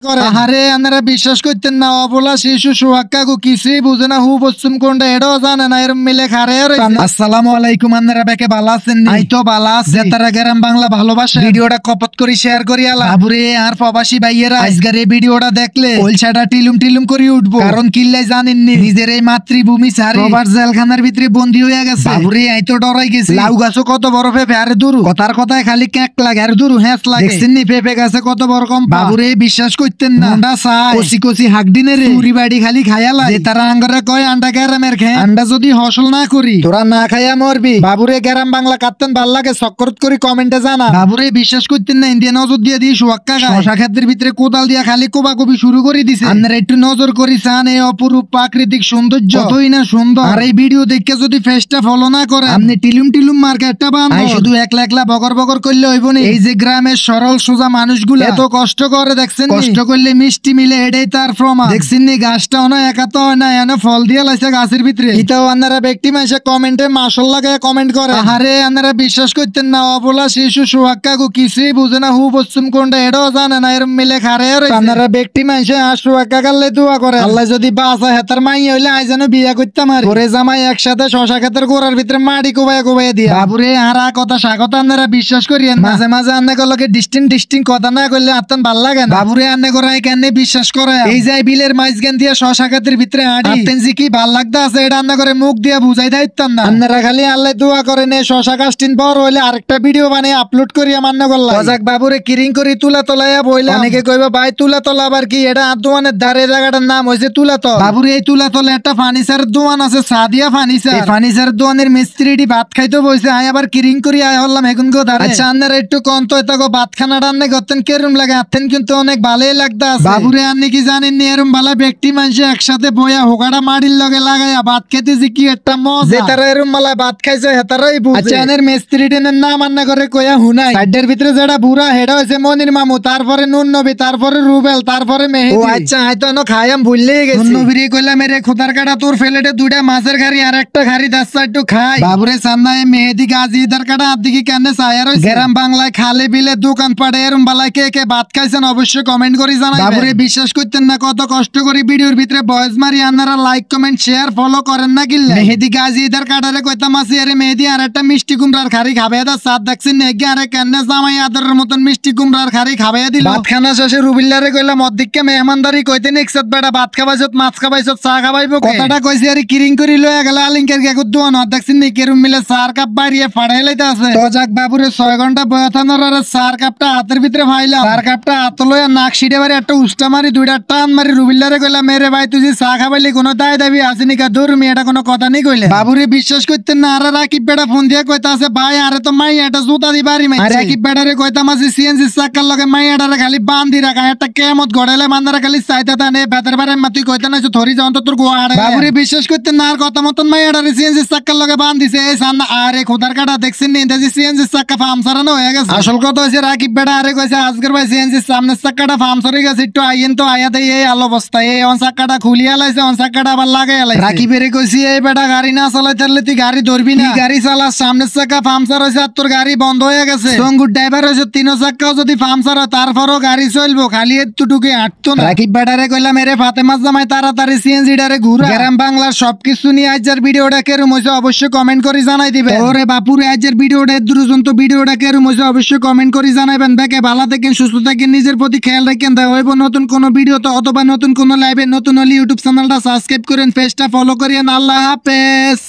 আরে আপনারা বিশ্বাস করতেন না, অবলা শিশু সোহাগ কাকু কিছুই বুঝে না, হু পশ্চিম কোনটা এটাও জানে না, এরম মিলে খারে। আসসালামু আলাইকুম, আপনারা বেকে ভালো আছেন? এই তো ভালো আছি। তারা গ্রাম বাংলা ভালোবাসে ভিডিওটা কপত করে শেয়ার করি আলা বাবুরে। আর প্রবাসী ভাইয়েরা আজকের এই ভিডিওটা দেখলে কলছাটা টিলুম টিলুম করে উঠবো, কারণ কিল্লাই জানেননি নিজের এই মাতৃভূমি ছাড়ি প্রবাস জেলখানার ভিতরে বন্দী হয়ে গেছে। বাবুরে এই তো ডরাই গেছে। লাউ গাছও কত বড় পেঁপে, আরে দূর কথার কথায় খালি ক্যাক লাগে, আরে দূর হ্যাঁ লাগে। দেখছেন নি পেঁপে গাছে কত বড় কম। বাবুরে বিশ্বাস করতেন না, কচি কচি হাকডিনের পুরি বাড়ি খালি খায়ালা যে তারা আঙ্গরে কয় আন্ডা গ্যারামের খেয়ে আন্ডা যদি হসল না করি তোরা না খাইয়া মরবি। বাবুরে গ্যারাম বাংলা কাটতেন ভাল লাগে, চক্করত করে কমেন্টে জানা। বাবুরে বিশ্বাস করতেন না, ইন্ডিয়া নজর দিয়ে দিয়ে সোহাগ কাকা শশা ক্ষেত্রের ভিতরে কোদাল দিয়া খালি কোবাকবি শুরু করে দিছে। আপনারা একটু নজর করি চান এই অপরূপ প্রাকৃতিক সৌন্দর্য কতই না সুন্দর। আর এই ভিডিও দেখে যদি ফেসটা ফলো না করে আপনি টিলুম টিলুম মার্কেটটা বানাই শুধু একলা একলা বগর বগর করলে হইব না। এই যে গ্রামের সরল সোজা মানুষগুলো এত কষ্ট করে দেখছেন, কষ্ট করলে মিষ্টি মিলে, এটাই তার প্রমাণ। দেখছেন নি গাছটা অনেক একা তো হয় না, এনে ফল দিয়ে লাইছে গাছের ভিতরে। এটাও আপনারা ব্যক্তি মানুষে কমেন্টে মাশাআল্লাহ গায়ে কমেন্ট করে। আরে আপনারা বিশ্বাস করতেন না, অবলা শিশু সোহাগ কাকু কিছুই বুঝে না, হু পশ্চিম কোনটা এটাও জানে না, এরম মিলে খারে। আপনারা ব্যক্তি মানুষে আর সোহাগ কাকালে দোয়া করে আল্লাহ যদি বাঁচা হেতার মাই হইলে আই যেন বিয়া করতাম। আর ঘরে জামাই একসাথে শশা ক্ষেতের গোড়ার ভিতরে মাটি কোবাই কোবাই দিয়া। বাবুরে আর কথা স্বাগত আপনারা বিশ্বাস করিয়েন, মাঝে মাঝে আন্নে লোকে ডিস্টিং কথা না করলে আত্মান ভাল লাগে না। বাবুরে আন্নে করাই কেন বিশ্বাস করে এই যে বিলের মাঝখান দিয়ে শশা ক্ষেতের ভিতরে আটেন যে কি ভাল লাগতে আছে এটা আন্না করে মুখ দিয়ে বুঝাই দিতাম না। আপনারা খালি আল্লাহ দোয়া করেন এই শশা গাছটিন বড় হইলে আরেকটা ভিডিও বানিয়ে আপলোড করি আমার না করলাম। যাক বাবুরে কিরিং করি তুলা তলাইয়া বইলা অনেকে কইবা ভাই তুলা তলা আবার কি, এটা দোয়ানের ধারে জায়গাটার নাম হয়েছে তুলা তল। বাবুরে এই তুলা তলে একটা ফার্নিচারের দোয়ান আছে, সাদিয়া ফার্নিচার। ফার্নিচার দোয়ানের মিস্ত্রিটি ভাত খাইতে বসে আয় আবার কিরিং করি আয় হলাম এখন গো ধারে। আচ্ছা আপনারা একটু কন্ত গো ভাত খানা রান্না করতেন কেরম লাগে আতেন, কিন্তু অনেক ভালোই লাগতা আছে। বাবুরে আপনি কি জানেন নি এরম ভালো ব্যক্তি মানুষ একসাথে বইয়া হোগাটা মাটির লগে লাগাইয়া ভাত খেতে যে কি একটা মজা, যে তারা এরম ভালো ভাত খাইছে হেতারাই বুঝে। আচ্ছা এর মিস্ত্রিটিনের নাম রান্না করে কইয়া হুনাই। সাইডের ভিতরে যেটা বুড়া হেডা হইছে মনির মামু, তারপরে নুন নবী, তারপরে রুবেল, তারপরে মেহেদি। ও আচ্ছা হয়তো এনো খাইয়াম ভুললেই গেছি। নুন নবীর কইলাম এরে খোদার কাটা তোর ফেলেটে দুইটা মাছের খারি আর একটা খারি দাস্তা একটু খাই। বাবুরে সামনে মেহেদি গাজি ইদার কাটা আর দিকে কেন সায়ার হইছে। গ্রাম বাংলায় খালে বিলে দোকান পাড়ে এরম বালায় কে কে ভাত খাইছেন অবশ্যই কমেন্ট করে জানাই। বাবুরে বিশ্বাস করতেন না কত কষ্ট করে ভিডিওর ভিতরে ভয়েস মারি আপনারা লাইক কমেন্ট শেয়ার ফলো করেন না কিল্লে। মেহেদি গাজি ইদার কাটারে কইতাম আসি আরে মেহেদি আর একটা মিষ্টি কুমড়ার খারি খাবে দা সাত দেখছেন নেগে আরে কেন জামাই আদরের মতন মিষ্টি কুমড়ার খারি খাবে দিল। ভাত খানা শেষে রুবিল্লারে কইলাম অর্ধেককে মেহমানদারি কইতে নিকসত বেটা ভাত খাবাইছত মাছ খাবাইছত চা খাবাইবো কথাটা কইছি আর কিরিং করি লয়া গেল আলিঙ্কের গেকুত দোয়ান দেখছেন নি কেরুম মিলে 4 কাপ বাড়িয়ে ফাড়াই লাইতে আছে। তো যাক বাবুরে 6 ঘন্টা বয়া থানার আর 4 কাপটা হাতের ভিতরে ফাইলাম। 4 কাপটা হাত লয়া নাক সিটে বাড়ি একটা উষ্টা মারি দুইটা টান মারি রুবিল্লারে কইলাম মেরে ভাই তুই চা খাবাইলি কোনো দায় দাবি আসেনি কা দূর মি এটা কোনো কথা নেই কইলে। বাবুরে বিশ্বাস করতেন না, আর রাকিব বেটা ফোন দিয়ে কইতা আছে ভাই আরে তো মাই এটা জুতা দি বাড়ি মাই। আর রাকিব বেটারে কইতাম আছে সিএনজি চাকার লগে মাই এটারে খালি বান্ধি রাখা একটা কেমত গড়াইলে মান্দারা খালি চাইতা তানে বেতার বারে মা তুই কইতা না ধরি যাও তো তোর গোয়া আড়ে। বাবুরে বিশ্বাস করতেন না, আর কথা মতন মাই এটারে সিএনজি চাকার লগে বান্ধিছে এই সামনে। আরে খোদার কাটা দেখছেন নি ইন্দাজি সিএনজি চাকা ফার্ম সারানো হয়ে গেছে। আসল কথা হইছে রাকিব বেটা আরে কইছে আজকের ভাই সিএনজি সামনের চাকাটা ফার্ম সরে গেছে, একটু আইয়েন তো আয়া দেই এই আলো অবস্থা এই অন চাকাটা খুলিয়া লাইছে, অন চাকাটা আবার লাগাই লাইছে। রাকিবেরে কইছি এই বেটা গাড়ি না চালাই তাহলে তুই গাড়ি ধরবি না, গাড়ি চালা সামনের চাকা পাংচার হইছে আর তোর গাড়ি বন্ধ হয়ে গেছে। সঙ্গুর ড্রাইভার হইছে তিন চাকাও যদি পাংচার হয় তারপরও গাড়ি চলবো, খালি এতটুকু হাঁটতো না। রাকিব বেটারে কইলাম এরে ফাতেমা জামাই তাড়াতাড়ি সিএনজি ডারে ঘুরা। গ্রাম বাংলার সবকিছু নিয়ে আজকের ভিডিওটা কেরম হইছে অবশ্যই কমেন্ট করে জানাই দিবে। ওরে বাপুরে আজকের ভিডিওটা দুরজন্ত ভিডিওটা কেরম হইছে অবশ্যই কমেন্ট করে জানাবেন। বেকে ভালো থাকেন, সুস্থ থাকেন, নিজের প্রতি খেয়াল রাখেন। দেখা হইব নতুন কোন ভিডিওতে অথবা নতুন কোন লাইভে। নতুন হলে ইউটিউব চ্যানেলটা সাবস্ক্রাইব করেন, পেজটা ফলো করেন। আল্লাহ হাফেজ।